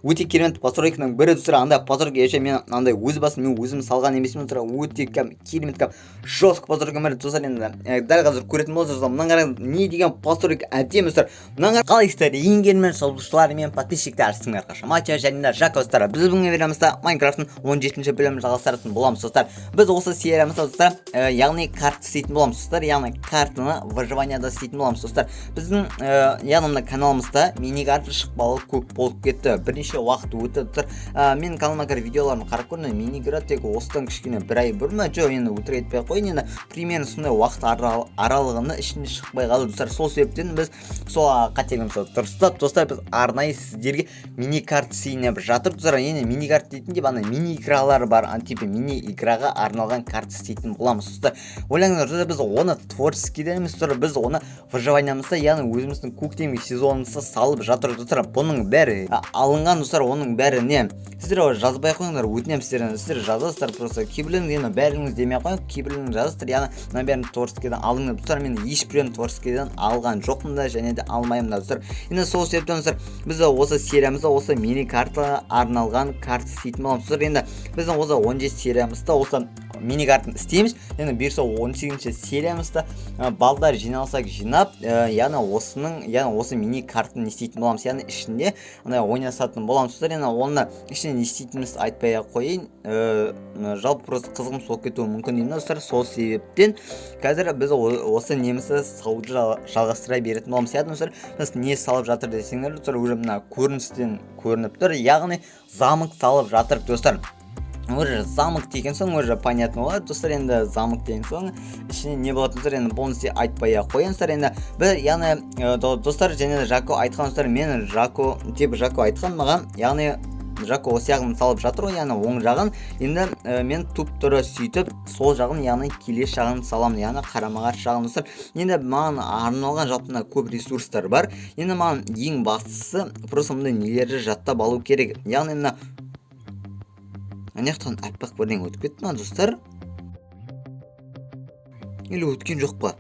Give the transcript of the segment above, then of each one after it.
өте керемет постройканың бірі достар. Андай постройка еще мен андай өз басым мен өзім салған емеспін достар. Өте керемет жестко постройка бар достар. Енді дәл қазір көретін болсаңыз достар, мына қараңыз не деген постройка әдемі достар. Мына қалайсыздар енгенмен жазылушылар мен подписчиктер сіздерге әрқашан Матя және де Жако достар. Біз бүгінгі видеомызда Майнкрафттың 17-ші бөлімін жалғастыратын боламыз достар. Біз осы сериямызда достар, яғни карта істейтін боламыз достар. Яғни картаны выживанияда істейтін боламыз достар. Біздің яғни каналымызда мини-карта шықпалы көп болып кетті. Бірнеше уақыт өтті достар. Мен каналыма кіріп видеоларымды қарап көрдім. Мини-карта тек осыдан кішкене бір ай бұрын ма, жоқ енді өтірік айтпай ақ қояйын, енді примерно сондай уақыт аралығында ішінде шықпай қалды достар. Сол себептен біз сол қателігімізді дұрыстап достар, біз арнайы сіздерге мини-карта сыйынып жатыр достар. Енді мини-карта дейтін деп мини-игралар бар, типа мини-играға арналған карта істейтін боламыз достар. Ойлаңыздар достар, біз оны творческийден емес достар, біз оны выживаниямызда, яғни өзіміздің көктемгі сезонымызда салып жатыр достар. Бұның бәрі алынған достар, оның бәрі не? Сіздер жазбай қойыңдар, өтінемін сіздерден. Сіздер жазасыздар, просто кейбіреуіңіз енді бәріңіз демей ақ қойыңыз, кейбіреуіңіз жазасыздар, яғни мына бәрін творческийден алыңдар достар. Мен ешбірін творческийден алған жоқпын да және де алмаймын да достар. Енді сол себептен достар, біз осы сериямызда осы мини карта арналған карта істейтін боламыз достар. Енді біздің осы 17 сериямызда осы мини картаны істейміз. Енді 118-ші сериямызда балдар жиналсақ жинап, яғни осы мини картаны істейтін боламыз. Яғни ішінде ойнасатын боламыз достар. Енді оны ішінде не істейтінімізді айтпай ақ қойын. Жалпы просто қызығым болып кетуі мүмкін деймін достар. Сол себептен қазір біз осы немізді салуды жалғастыра беретін боламыз. Яғни достар, біз не салып жатыр десеңдер достар, уже мына көріністен көрініп тұр. Яғни замок салып жатыр достар. Уже замок деген соң уже понятно болады достар. Енді замок деген соң ішіне не болады достар, енді бұны сіздерге айтпай ақ қояйын достар. Енді біз яғни достар және де Жако айтқан достар, мен Жако айтқан маған, яғни Жако осы жағын салып жатыр ғой, яғни оң жағын. Енді мен туп-туры сөйтіп сол жағын, яғни келес жағын саламын, яғни қарама-қарсы жағын достар. Енді маған арналған жалпы көп ресурстар бар. Енді маған ең бастысы просто мындай нелерді жаттап алу керек. Яғни мына анаяқтан аппақ бірден өтіп кетті ма достар? Или өткен жоқ па?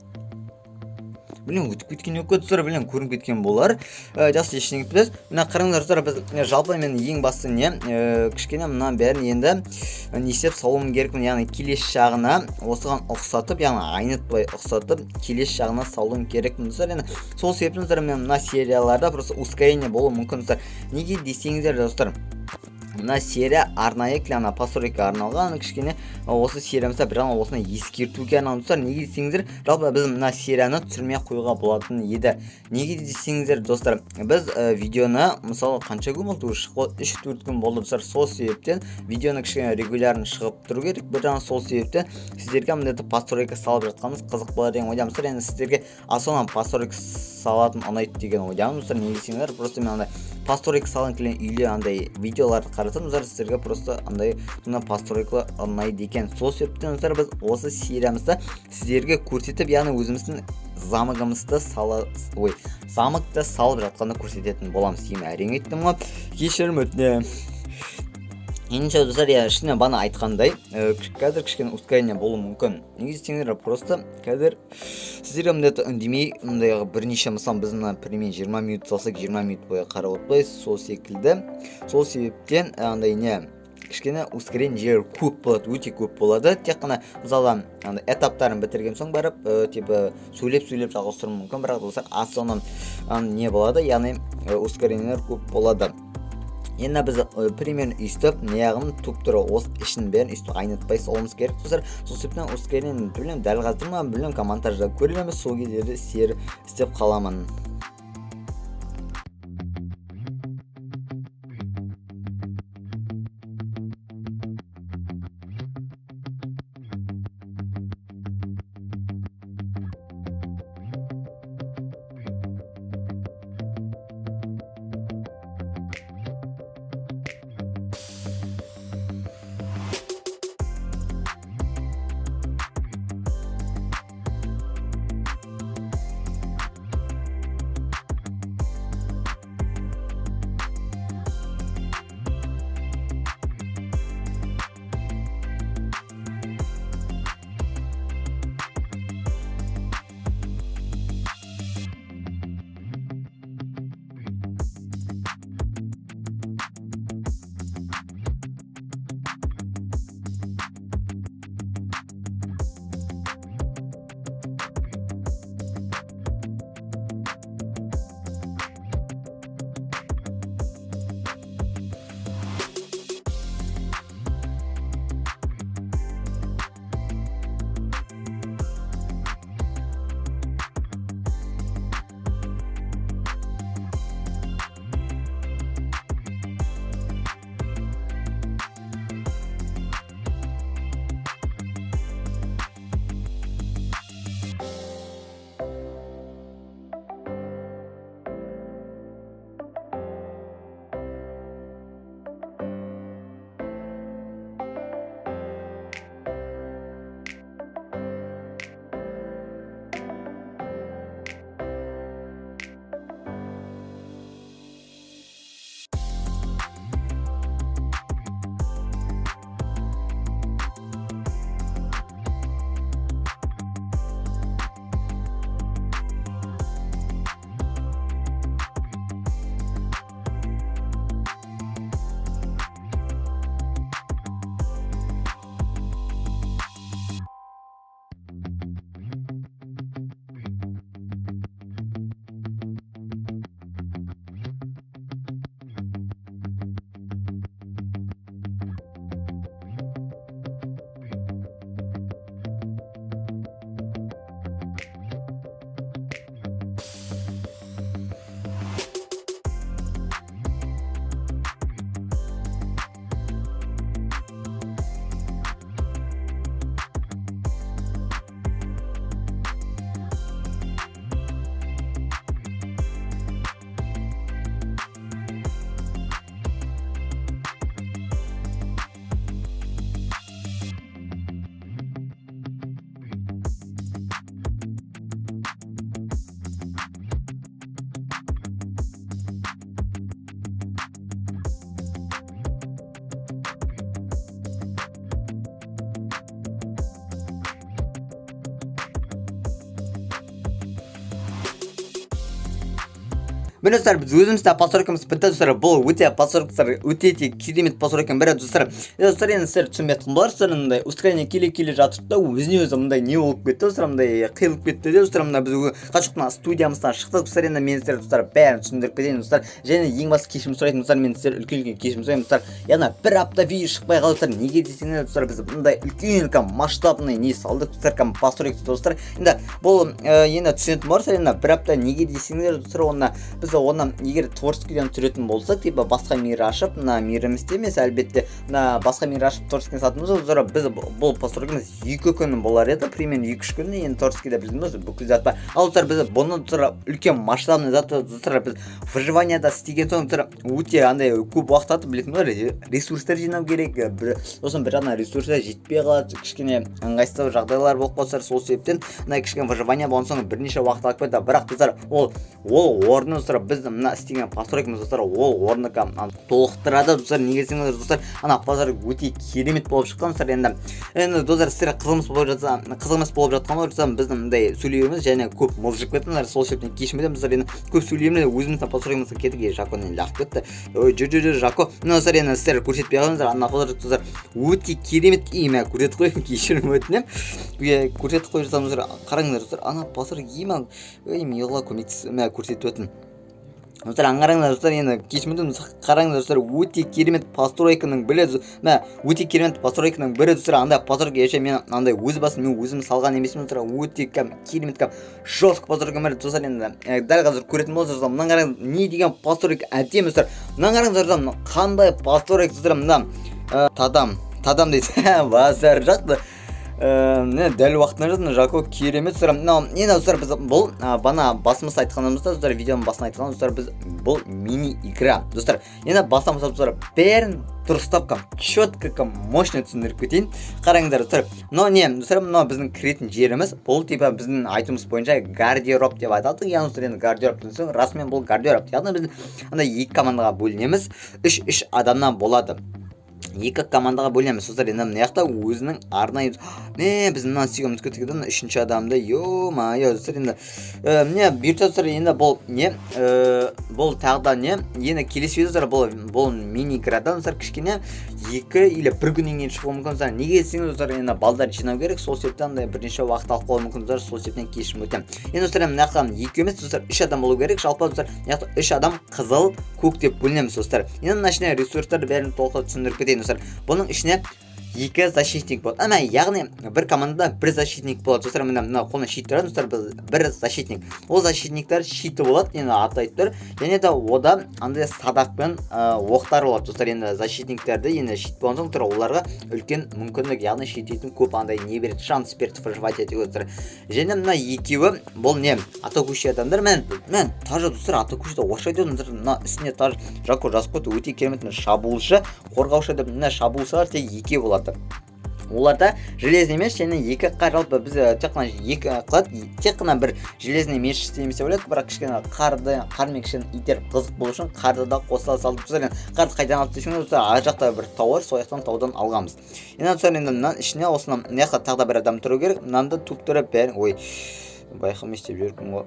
Білем, өтіп кеткен жоқ достар, білем, көрініп кеткен болар. Жақсы, ештеңе етпес. Мына қараңдар достар, біз жалпы мен ең басты не кішкене мына бәрін енді не істеп салуым керекпін. Яғни келес жағына осыған ұқсатып, яғни айнытпай ұқсатып келес жағына салуым керекпін достар. Енді сол себептен достар, мен мына серияларда просто ускорение болуы мүмкін достар. Неге десеңіздер достар, мына серия арнайы ана постройка арналған, кішкене осы сериямызда бір осыны ескертуге арналған достар. Неге десеңіздер, жалпы біз мына серияны түсірмей қоюға болатын еді. Неге десеңіздер достар, біз видеоны мысалы қанша күн болды, 3-4 күн болды достар. Сол себептен видеоны кішкене регулярно шығып тұру керек. Бір сол себептен сіздерге мындай постройка салып жатқанымыз қызық болады деген ойдамын достар. Енді сіздерге асонан постройка салатын ұнайды деген ойдамын достар. Неге десеңіздер, просто мен андай постройка салған келген үйлер андай видеоларды қарасам достар, сіздерге просто андай мына постройка ұнайды екен. Сол себептен достар, біз осы сериямызда сіздерге көрсетіп, яғни өзіміздің замогымызды замокты салып жатқанды көрсететін боламыз деймін. Әрең айттым ғой, кешірім өтінемін. Енді достар, ішіне бана айтқандай, қазір кішкене ускорение болуы мүмкін. Неге десеңіздер, просто қазір сіздерге міндетті үндемей, мындайға бірнеше мысал біз мына примерно 20 минут салсақ 20 минут бойы қарап отырмайсыз, сол секілді. Сол себептен андай не кішкене ускорение жер көп болады, өте көп болады. Тек қана мысалы этаптарын бітірген соң барып, типа сөйлеп жалғастыру мүмкін, бірақ достар, асонан не болады, яғни ускорениелер көп болады. Енді біз примерно үстіп, неғым туп-туры осы ішін бәрін үстіп айнытпай салуымыз керек достар. Сол себептен ускорение білем, дәл қазір ма білем, комментарда көреміз, сол кездерде істеп қаламын. міне достар біз өзімізді постройкамыз бітті достар. Бұл өте постройкалар өте керемет постройканың бірі достар. Достар енді сіздер түсінбейтін боларсыздар, мындай устроение келе жатыр да өзіне өзі мындай не болып кетті достар, мындай қиылып кетті де достар. Мына біз қашықтан студиямыздан шықтық достар. Енді мен сіздерге достар бәрін түсіндіріп кетейін достар. Және ең басты кешірім сұрайтын достар, мен сіздер үлкен кешірім сұраймын достар. Яғни бір апта видео шықпай қалды достар. Неге десеңіздер достар, біз мындай үлкен масштабный не салдық достар, постройка достар. Енді бұл енді түсінетін боларсыздар. Енді бір апта неге десеңіздер достар, оны біз оны егер творческийден түсіретін болсақ, типа басқа мир ашып, мына мирімізде емес, әлбетте мына басқа мир ашып творческий сататын болсақ, біз бұл постройкамыз 2 күн болар еді, примерно 2-3 күн. Енді творческийде білдіңіз бүкіл зат бар. Ал достар біз бұны достар үлкен масштабный зат достар, біз выживанияда істеген соң достар өте андай көп уақыт алды, білетін болар, ресурстар жинау керек. Сосын бір ана ресурстар жетпей қалады, кішкене ыңғайсыз жағдайлар болып қалса, сол себептен мына кішкене выживания болған соң бірнеше уақыт алып кетті. Бірақ достар ол орны достар біз мына істеген постройкамыз достар ол орны толықтырады достар. Неге десеңіздер достар, ана постройка өте керемет болып шыққан достар. Енді достар сіздер қызығымыз болып жатқан болса, біздің мындай сөйлеуіміз және көп мылжып кетті. Сол себептен кешірмеймін достар. Енді көп сөйлеймін, өзіміздің постройкамызға кетуге Жаконың лағып кетті. Жако. Мына достар енді сіздер көрсетпей қалыңыздар, ана постройка достар өте керемет. Мә көрсетіп қойып кешірім өтінемін. Көрсетіп қойып жатамыз. Қараңыздар достар, ана постройка миғыла көмектесіп көрсетіп өтін. Достар аңғарыңыздар достар, енді кешірім қараңыздар достар, өте керемет постройканың бірі, өте керемет постройканың бірі достар. Андай постройка еше мен андай өз басым мен өзім салған емеспін достар. Өте керемет жестко постройка бар достар. Енді дәл қазір көретін болсаңыздар, мына қараңыз не деген постройка әдемі достар. Мына қараңыздар достар, қандай постройка достар. Мына тадам дейді. Базар жақты. Дәл уақытында жаздым, Жако керемет достар. Енді достар біз бұл бана басымыз айтқанымызда достар, видеоның басына айтқанымыз достар, біз бұл мини игра достар. Енді басамыз достар, бәрін дұрыстап четко мощно түсіндіріп кетейін. Қараңыздар достар, мынау біздің кіретін жеріміз. Бұл типа біздің айтуымыз бойынша гардероб деп айтылады. Яғни достар, енді гардероб десең, расымен бұл гардероб. Яғни біз андай 2 командаға бөлінеміз, 3 адамнан болады. 2 командаға бөлеміз достар. Енді мына жақта өзінің арнайы біз мынаны сүйеміз кеткенде 3-ші адамды достар. Енді міне бұйыртса достар, енді бұл бұл тағы да енді келесі видео достар, бұл мини иградан достар кішкене 2 или 1 күннен кейін шығуы мүмкін достар. Неге десеңіз достар, енді балдар жинау керек, сол себептен бірнеше уақыт алып қалуы мүмкін достар. Сол себептен кешірім өтемін. Енді достар, мына жақта 2 емес достар, 3 адам болу керек. Жалпы достар, мына жақта 3 адам қызыл, көк деп бөлінеміз достар. Енді мына ішіне ресурстарды бәрін толық түсіндіріп кетейін достар. Бұның ішіне 2 защитник болады. Яғни бір командада 1 защитник болады достар. Мына қолына щит тұрады достар, 1 защитник. Ол защитниктер щиті болады, енді атайды тұр. Және де ода андай садақпен оқтар болады достар. Енді защитниктерді енді щит болған соң тұр, оларға үлкен мүмкіндік, яғни щитетін көп андай не береді, шанс берді выживать етуге достар. Және мына екеуі бұл атакующий адамдар. Мен тажа достар, атакующийді орысша айтып отырмын. Мына үстіне таж Жако жазып қойды, өте керемет шабуылшы, қорғаушы деп. Мына шабуылшылар тек 2 болады. Оларда железный меч және 2 жалпы біз тек қана 2 қылады, тек қана бір железный меч істемесе болады. Бірақ кішкене қармен кішкене итеріп қызық болу үшін қарды да қосыла салып достар. Қарды қайдан алып десеңіз достар, ар жақта бір тау бар, сол жақтан таудан алғанбыз. Енді достар, енді мына ішіне осыны мына жақта тағы да бір адам тұру керек. Мынаны туп тұрып бәрін байқамай істеп жүрмін ғой.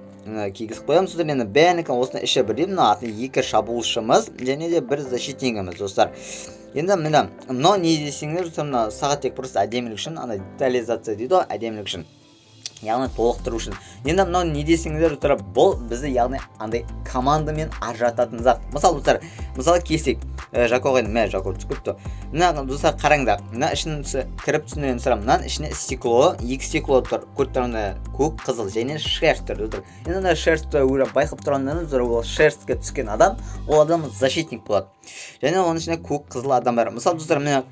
Кигізіп қоямыз достар. Енді бәрінікі осыны іші бірдей. Мына 2 шабуылшымыз және де 1 защитнигіміз достар. Енді мынау не десеңіздер достар, мына сағат тек просто әдемілік үшін, ана детализация дейді ғой, әдемілік үшін. Яғни толықтыру үшін. Енді мынау не десеңіздер достар, бұл бізді яғни андай командамен ажырататын зат. Мысалы келсек, Жакоға Жако түсіп кетті. Мына достар қараңдар, мына ішін кіріп түсіндірген достар, мынаның ішіне стекло, 2 стекло тұр, көріп көк, қызыл және шерсть тұр достар. Енді мына шерстті байқап тұрғаннан достар, ол шерстке түскен адам, ол адам защитник болады. Және оның ішінде көк, қызыл адам бар. Мысалы достар, мына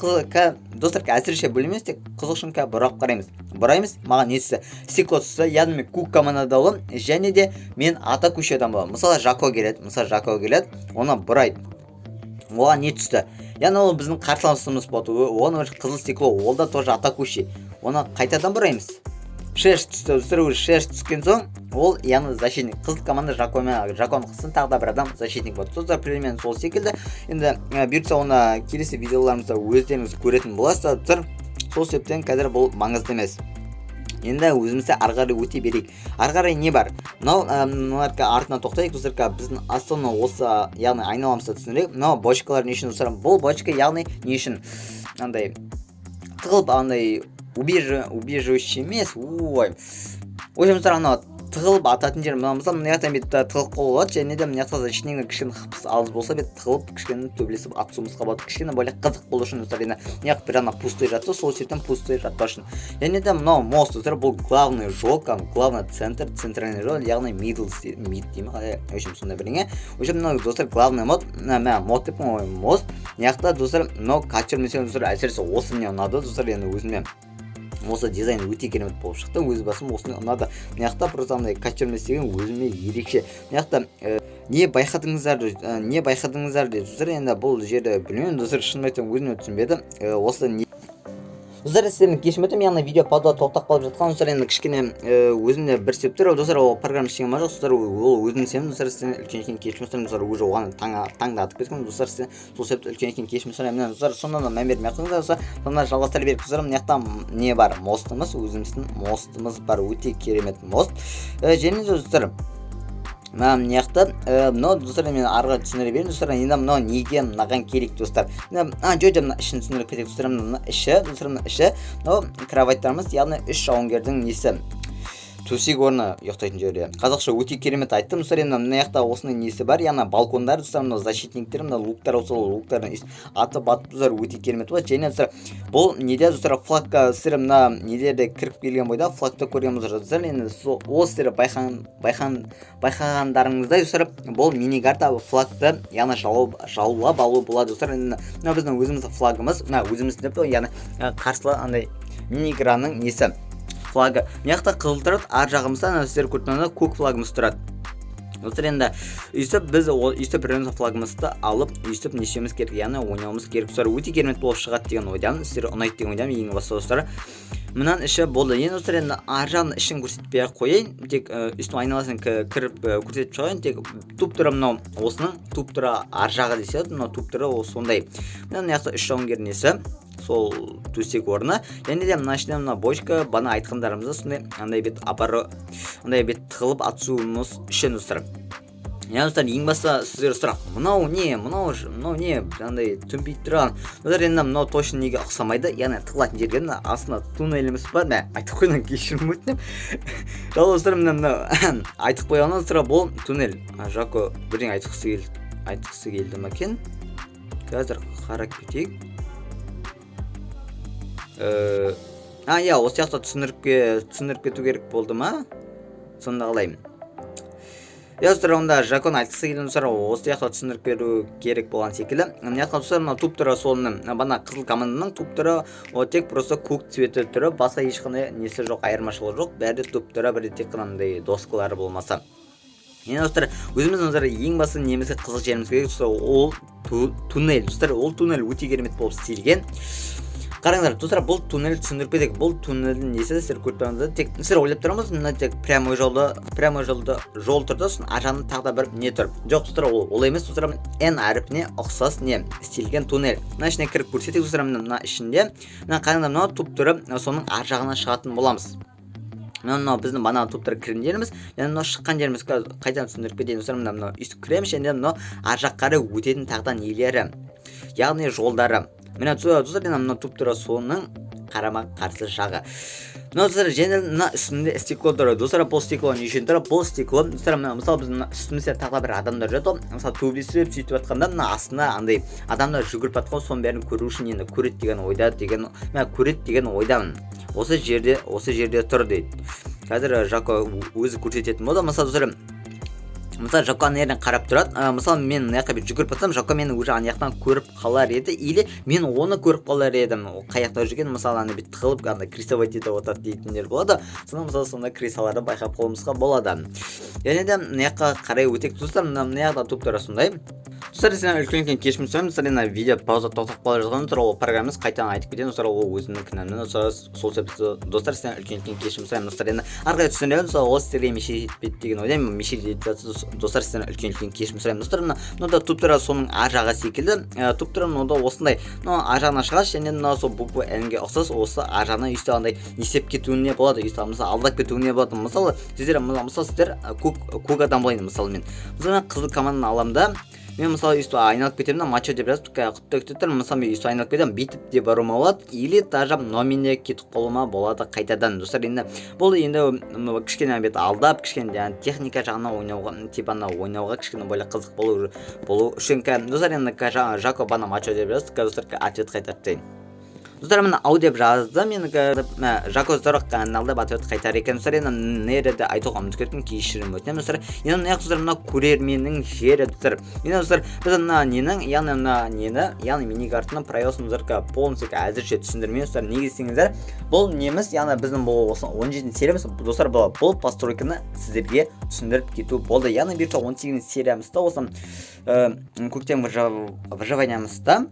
достар әсірше бөлемес, тек қызыл үшін бұрап қараймыз. Бұраймыз, маған не түсті? Стекло түсті, яғни мен көк командада боламын, және де мен атакующий адам боламын. Мысалы Жако келеді, оны бұрайды. Оған не түсті? Яғни ол біздің қарсыласымыз болады. Оған қызыл стекло, ол да тоже атакующий. Оны қайтадан бұраймыз. Шерсть түсті, шерсть түскен соң, ол яғни защитник. Қызыл команда Жаконың қысын тағы да бір адам защитник болады. Достар, примерно сол секілді. Енді бұйыртса оны келесі видеоларымызда өздеріңіз көретін боласыздар. Сол себептен қазір бұл маңызды емес. енді өзімізде ары қарай өте берейік. Ары қарай не бар? Мыналарға артына тоқтайық достар. Біздің астана осы яғни айналамызды түсіндірейік. Мынау бочкалар не үшін достар? Бұл бочка яғни не үшін? Андай тығылып андай убежище емес. Ой. Өзіміздер анау тығылып ататын жер мына жақтан бет тығылып қалуға болады, және де мына жақта ішінен кішкене хыпс алыс болса бет тығылып кішкене төбелесіп атысуымызға болады. Кішкене более қызық болу үшін достар, енді неғып бір ана пустой жатты, сол себептен пустой жатпас үшін. Және де мынау мост достар, бұл главный жол, главный центр, центральный жол, яғни мид деймін, қалай өшім сондай біріңе. Өшім мынау достар главный мод деп мост. Неғақта достар, мынау качер mesela достар, әсіресе осы мне ұнады достар, енді өзіме осы дизайн өте керемет болып шықты. Өз басым осыны ұнады. Мыняқта просто андай качерместеген өзіме ерекше. Мыняқта не байқадыңыздар деп достар, енді бұл жерді білмеймін достар, шын айтсам өзіме түсінбеді. Осы не достар, сіздердің кешірім өтінемін, яғни видео паузада тоқтап қалып жатқан достар, енді кішкене өзімде бір себептер достар, ол программа ештеңе ма жоқ достар, ол өзім сенемін достар, сізден үлкен кешірім өтінемін достар, уже оған таңда атып кеткен достар, сізден сол себепті үлкен кешірім өтінемін достар. Сонда мән бермей ақ қойыңыздар достар, сонда жалғастыра берейік достар. Мына жақта не бар? Мостымыз, өзіміздің мостымыз бар, өте керемет мост. Және достар, мына жақта мынау достар, мен арғы түсіндіре берейін достар. Енді мынау неге мынаған керек достар? Жойда мына ішін түсіндіріп кетейік достар. Мына іші достар, мына іші мынау кроваттарымыз, яғни 3 жауынгердің несі төсек орны ұйықтайтын жерде. Қазақша өте керемет айттым достар. Енді мына жақта осының несі бар, яғни балкондар достар, мына защитниктер, мына луктар болса, луктардың аты батып достар, өте керемет болады. Және достар, бұл неде достар, флагқа сіздер мына недерде кіріп келген бойда флагты көреміз достар. Енді ол сіздер байқағандарыңыздай достар, бұл миникарта флагты яғни жаулап алу болады достар. Енді мына біздің өзіміздің флагымыз, мына өзіміздің деп, яғни қарсылы андай миниграның несі флагы. Мыняқта қызыл тұрады, ар жағымызда сіздер көріп көк флагымыз тұрады. Достар, енді өйстіп біз өйстіп біреуіміздің флагымызды алып өйстіп нешеміз керек, яғни ойнауымыз керек достар. Өте керемет болып шығады деген ойдамын, сіздер ұнайды деген ойдамын. Ең басты достар, мынан іші болды. Енді достар, енді ар жағын ішін көрсетпей ақ қояйын, тек үстін айналасын кіріп көрсетіп шығайын. Тек туп тұры мынау осының туп тұры ар жағы деседі, мынау туп тұры сондай. Мына жақта 3 жауынгер несі сол төсек орны. Және де мына ішінде мына бочка бана айтқандарымызды сондай андай бет тығылып атысуымыз үшін достар. Яғни достар, ең басты сіздер сұрақ, мынау не андай түнпейіп тұрған достар. Енді мынау точно неге ұқсамайды, яғни тығылатын жерге астында туннеліміз бар. Айтып қойған кешірім өтінем. Жал достар, мына айтып қойғаннан достар, бұл туннель. Жако бірден айтқысы келді ма екен? Қазір қарап кетейік. Осы жақта түсіндіріп кету керек болды ма? Сонда қалайым. Достар, онда Жакон айтқысы келген достар, осы жақта түсіндіріп беру керек болған секілді. Мына жақта достар, мына туп түрі солының, бана қызыл команданың туп түрі, тек просто көк цветі түрі, басқа ешқандай несі жоқ, айырмашылығы жоқ. Бәрі туп түрі, бірі тек қанандай доскалары болмаса. Енді достар, өзіміздің достар, ең басы немізге қызық жеріміз керек достар, ол туннель. Достар, ол туннель өте керемет болып істелген. Қараңдар достар, бұл туннель түсіндіріп кетейік. Бұл туннельдің несі сіздер көріп тұрғаныңызда, тек сіздер ойлап тұрамыз, мына тек прямой жолда жол тұрды, сосын ар жағында тағы да бір не тұр. Жоқ достар, ол емес достар, N әріпіне ұқсас не істелген туннель. Мына ішіне кіріп көрсетейік достар, мына ішінде. Мына қараңдар, мына туп түрі соның ар жағына шығатын боламыз. Мынау біздің бана туптар кірген жеріміз, және мынау шыққан жеріміз қайтадан түсіндіріп кетейін достар. Мынау үстіп кіреміз, және мынау ар жаққары өтетін тағдан нелері, яғни жолдары. Мына достар, мына туп түрі соның қарама қарсы жағы. Мына достар, және мына үстінде стекло тұры. Достар, бұл стекло не үшін тұры? Бұл стекло, достар, мысалы біз мына үстімізде тағы бір адамдар жатыр. Мысалы төбелесіп сөйтіп жатқанда мына астына андай адамдар жүгіріп жатқан, соның бәрін көру үшін енді көреді деген ойдамын. Осы жерде тұр дейді. Қазір Жако өзі көрсететін болды. Мысалы Жако анерден қарап тұрады. Мысалы мен мына жаққа жүгіріп жатсам, Жако мені уже ана жақтан көріп қалар еді, или мен оны көріп қалар едім. Қай жақта жүрген, мысалы ана бет тығылып андай крисовать етіп отырады дейтіндер болады. Сонда крисаларды байқап қолымызға болады. Және де мына жаққа қарай өтейік достар. Мына жақта туптары сондай. Достар, сізден үлкен кешірім сұраймын. Достар, енді видео пауза тоқтап қала жазған достар, ол программамыз қайтадан айтып кетемін. Достар, ол өзімнің кінәмнен. Достар, сол себепті достар, сізден үлкен кешірім сұраймын. Достар, енді арқылай түсіндіремін. Достар, ол сіздерге мешек жетпеді деген ойлаймын. Мешек жетіп жатса, достар, сізден үлкен кешірім сұраймын. Достар, мынада туптары соның ар жағы секілді. Туптары мынада осындай, ар жағына шығады және мына сол бұл әлемге ұқсас осы ар жағына өйстіп андай есеп кетуіне болады. Өйстіп мысалы алдап кетуіне болады. Мысалы, сіздер көк адам болайын мысалы мен. Мысалы қызыл команданы аламын да, мен мысалы өйстіп айналып кетемін да, мачо деп жазып құтты күтіп мысалы мен өйстіп айналып кетемін, бүйтіп те баруыма болады, или даже номинде кетіп қалуыма болады қайтадан. Достар, енді бұл енді кішкене бет алдап, кішкене техника жағына ойнауға, типана ойнауға кішкене более қызық болу үшін. Достар, енді Жако бана мачо деп жазды, достар, ответ қайтарды. Достар, мына ау деп жазды, мен Жако зорық каналда ответ қайтар екен. Достар, енді нереде айтуға ұмытып кеттім, кешірім өтінемін. Достар, енді мына достар, мына көрерменнің жері. Достар, енді достар, біз мына ненің, яғни миникартының правиласын достар полностью әзірше түсіндірмеймін. Достар, неге десеңіздер, бұл неміз, яғни біздің бұл 17 сериямыз, достар, бұл постройканы сіздерге түсіндіріп кету болды. Яғни бұйыртса 18 сериямызда осы көктем выживаниямызда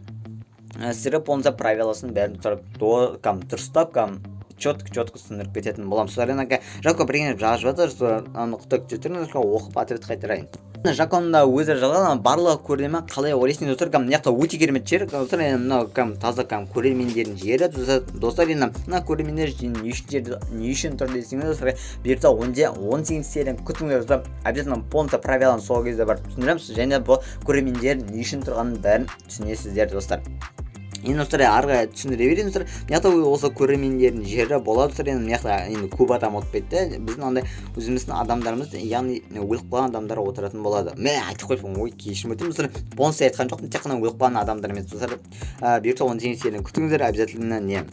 сіздерге полностью правиласын бәрін дұрыстап, четко түсіндіріп кететін боламын. Солардан Жако біргеніп жазып жатыр, құтты күтетін оқып ответ қайтарайын. Жаконың да өзі жазған барлығы көрермен қалай ойлайсың достар, мыняқта өте керемет жер. Достар, мына таза көрермендердің жері. Достар, енді мына көрермендер не үшін тұр десеңіз, достар, бұйыртса 18 серияны күтіңіздер. Достар, обязательно полностью правиланы сол кезде бар түсіндіреміз, және бұл көрермендер не үшін тұрғанын бәрін түсінесіздер достар. Енді достар, арғы түсіндіре берейін достар. Мыняқта осы көрермендердің жері болады достар. Енді мыняқта көп адам отырып кетті. Біздің андай өзіміздің адамдарымыз, яғни өліп қалған адамдар отыратын болады. Айтып қойыппын, кешірім өтінемін достар. Бонус айтқан жоқпын, тек қана өліп қалған адамдар емес достар. Бұйыртса 18 серияны күтіңіздер, обязательно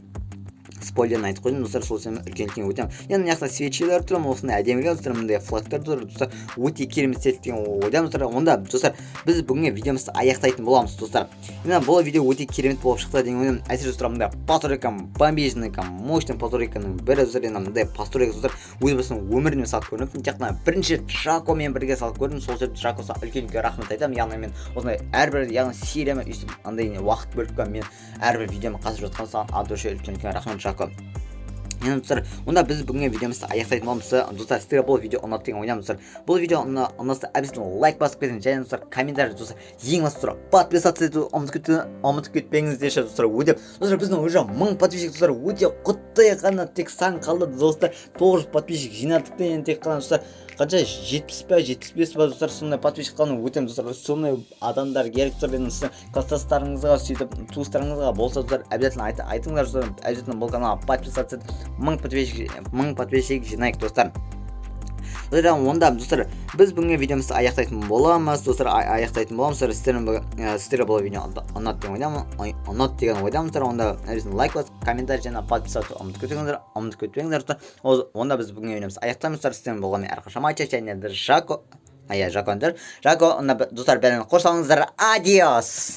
спойлерін айтып қойдым достар, сол үшін үлкен өтем. Енді мыняқта свечилер тұр, осындай әдемілер достар, мындай флагтар тұр достар, өте керемет деген ойдамын достар. Онда достар, біз бүгінгі видеомызды аяқтайтын боламыз достар. Енді бұл видео өте керемет болып шықты деген ойдамын. Әсіресе достар, мындай постройка, бомбежный, мощный постройканың бірі достар, енді мындай постройка достар, өз басының өміріне салып көрініп, тек қана бірінші Жакомен бірге салып көрдім. Сол себепті Жакоға үлкен рахмет айтамын. Яғни мен осындай әрбір серияма өйстіп андай уақыт бөліп мен әрбір видеома қатысып жатқан саған от души үлкен рахмет Жако. Енді достар, онда біз бүгінгі видеомызды аяқтайтын боламыз. Достар, сіздерге бұл видео ұнады деген ойдамын достар. Бұл видео ұнаса обязательно лайк басып кетіңіз, және достар, комментарий достар, ең басты достар, подписаться ету ұмытып кетпеңіздерші достар. Достар, біздің уже 1000 подписчик достар, өте құтты ғана тек сан қалды достар. 900 подписчик жинадық деген тек қана достар. Қанша 70 па 75 па достар, сондай подписчик қалған өтем достар. Сондай адамдар керек достар. Енді сіздің класстастарыңызға, сөйтіп туыстарыңызға болса достар, обязательно айтыңыздар достар. Обязательно бұл каналға подписаться етіп 1000 подписчик жинайық достар. Онда достар, біз бүгінгі видеомызды аяқтайтын боламыз достар, сіздерге бұл видео ұнады деген ойдамын достар. Онда лайк басып, комментарий және подписаться ұмытып кетпеңіздер достар. Онда біз бүгінгі видеомызды аяқтаймыз достар. Сіздермен болғанмен әрқашан Мачо және Жако, достар, бәрін қош болыңыздар. Адиос.